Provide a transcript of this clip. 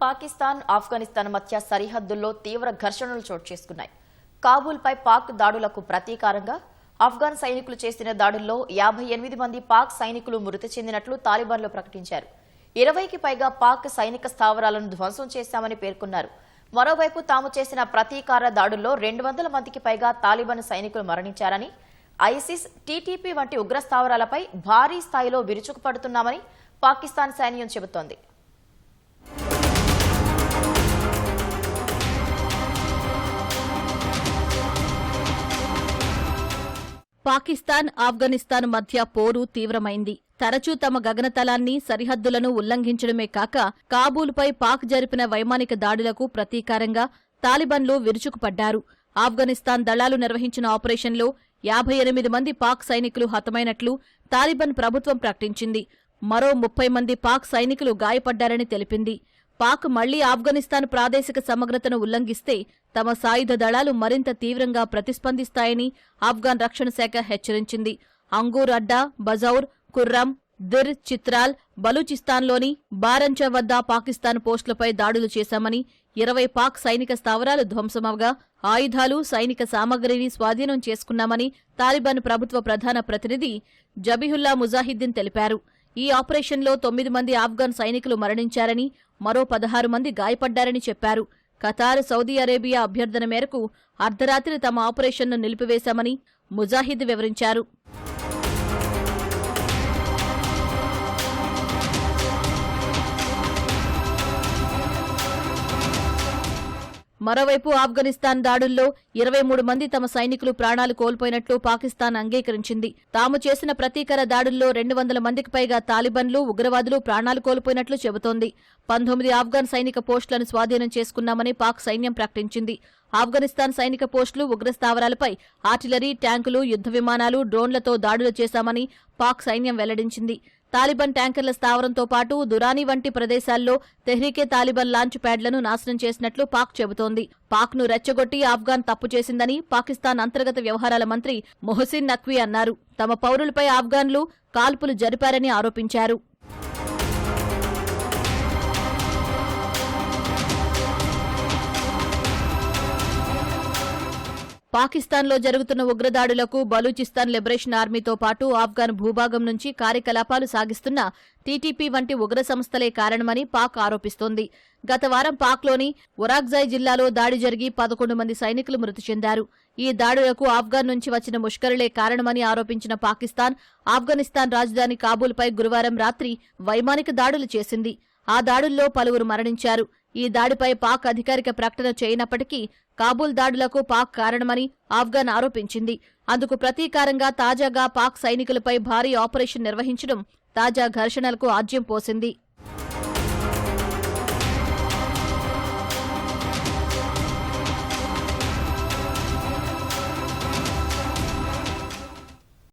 పాకిస్తాన్, ఆఫ్ఘనిస్తాన్ మధ్య సరిహద్దుల్లో తీవ్ర ఘర్షణలు చోటు చేసుకున్నాయి. కాబూల్పై పాక్ దాడులకు ప్రతీకారంగా ఆఫ్ఘాన్ సైనికులు చేసిన దాడుల్లో 58 మంది పాక్ సైనికులు మృతి చెందినట్లు తాలిబాన్లు ప్రకటించారు. 20కి పైగా పాక్ సైనిక స్థావరాలను ధ్వంసం చేశామని పేర్కొన్నారు. మరోవైపు తాము చేసిన ప్రతీకార దాడుల్లో 200 మందికి పైగా తాలిబాన్ సైనికులు మరణించారని, ఐసిస్, టీటీపీ వంటి ఉగ్ర స్థావరాలపై భారీ స్థాయిలో విరుచుకుపడుతున్నామని పాకిస్తాన్ సైన్యం చెబుతోంది. పాకిస్తాన్, ఆఫ్ఘనిస్తాన్ మధ్య పోరు తీవ్రమైంది. తరచూ తమ గగనతలాన్ని, సరిహద్దులను ఉల్లంఘించడమే కాక కాబూల్పై పాక్ జరిపిన వైమానిక దాడులకు ప్రతీకారంగా తాలిబాన్లు విరుచుకుపడ్డారు. ఆఫ్ఘనిస్తాన్ దళాలు నిర్వహించిన ఆపరేషన్లో 58 మంది పాక్ సైనికులు హతమైనట్లు తాలిబాన్ ప్రభుత్వం ప్రకటించింది. మరో 30 మంది పాక్ సైనికులు గాయపడ్డారని తెలిపింది. పాక్ మళ్లీ ఆఫ్ఘనిస్తాన్ ప్రాదేశిక సమగ్రతను ఉల్లంఘిస్తే తమ సాయుధ దళాలు మరింత తీవ్రంగా ప్రతిస్పందిస్తాయని ఆఫ్ఘాన్ రక్షణ శాఖ హెచ్చరించింది. అంగూర్ అడ్డా, బజౌర్, కుర్రం, దిర్, చిత్రాల్, బలూచిస్తాన్లోని బారంచా వద్ద పాకిస్తాన్ పోస్టులపై దాడులు చేశామని, 20 పాక్ సైనిక స్థావరాలు ధ్వంసమవగా ఆయుధాలు, సైనిక సామగ్రిని స్వాధీనం చేసుకున్నామని తాలిబాన్ ప్రభుత్వ ప్రధాన ప్రతినిధి జబీహుల్లా ముజాహిద్దీన్ తెలిపారు. ఈ ఆపరేషన్లో 9 మంది ఆఫ్ఘాన్ సైనికులు మరణించారని, మరో 16 మంది గాయపడ్డారని చెప్పారు. ఖతార్, సౌదీ అరేబియా అభ్యర్థన మేరకు అర్ధరాత్రి తమ ఆపరేషన్ను నిలిపివేశామని ముజాహిద్ వివరించారు. మరోవైపు ఆఫ్ఘనిస్తాన్ దాడుల్లో 23 మంది తమ సైనికులు ప్రాణాలు కోల్పోయినట్లు పాకిస్తాన్ అంగీకరించింది. తాము చేసిన ప్రతీకార దాడుల్లో 200 మందికి పైగా తాలిబాన్లు, ఉగ్రవాదులు ప్రాణాలు కోల్పోయినట్లు చెబుతోంది. 19 ఆఫ్ఘాన్ సైనిక పోస్టులను స్వాధీనం చేసుకున్నామని పాక్ సైన్యం ప్రకటించింది. ఆఫ్ఘనిస్తాన్ సైనిక పోస్టులు, ఉగ్ర స్థావరాలపై ఆర్టిలరీ, ట్యాంకులు, యుద్ధ విమానాలు, డ్రోన్లతో దాడులు చేశామని పాక్ సైన్యం వెల్లడించింది. తాలిబాన్ ట్యాంకర్ల స్థావరంతో పాటు దురానీ వంటి ప్రదేశాల్లో తెహ్రీకే తాలిబాన్ లాంచ్ ప్యాడ్లను నాశనం చేసినట్లు పాక్ చెబుతోంది. పాక్ను రెచ్చగొట్టి ఆఫ్ఘాన్ తప్పు చేసిందని పాకిస్తాన్ అంతర్గత వ్యవహారాల మంత్రి మొహసిన్ నఖ్వీ అన్నారు. తమ పౌరులపై ఆఫ్ఘాన్లు కాల్పులు జరిపారని ఆరోపించారు. పాకిస్తాన్లో జరుగుతున్న ఉగ్రదాడులకు బలూచిస్తాన్ లిబరేషన్ ఆర్మీతో పాటు ఆఫ్ఘాన్ భూభాగం నుంచి కార్యకలాపాలు సాగిస్తున్న టీటీపీ వంటి ఉగ్ర సంస్థలే కారణమని పాక్ ఆరోపిస్తోంది. గత వారం పాక్లోని ఒరాక్జాయ్ జిల్లాలో దాడి జరిగి 11 మంది సైనికులు మృతి చెందారు. ఈ దాడులకు ఆఫ్ఘాన్ నుంచి వచ్చిన ముష్కరులే కారణమని ఆరోపించిన పాకిస్తాన్, ఆఫ్ఘనిస్తాన్ రాజధాని కాబూల్పై గురువారం రాత్రి వైమానిక దాడులు చేసింది. ఆ దాడుల్లో పలువురు మరణించారు. ఈ దాడిపై పాక్ అధికారిక ప్రకటన చేయనప్పటికీ కాబూల్ దాడులకు పాక్ కారణమని ఆఫ్ఘాన్ ఆరోపించింది. అందుకు ప్రతీకారంగా తాజాగా పాక్ సైనికులపై భారీ ఆపరేషన్ నిర్వహించడం తాజా ఘర్షణలకు ఆజ్యం పోసింది.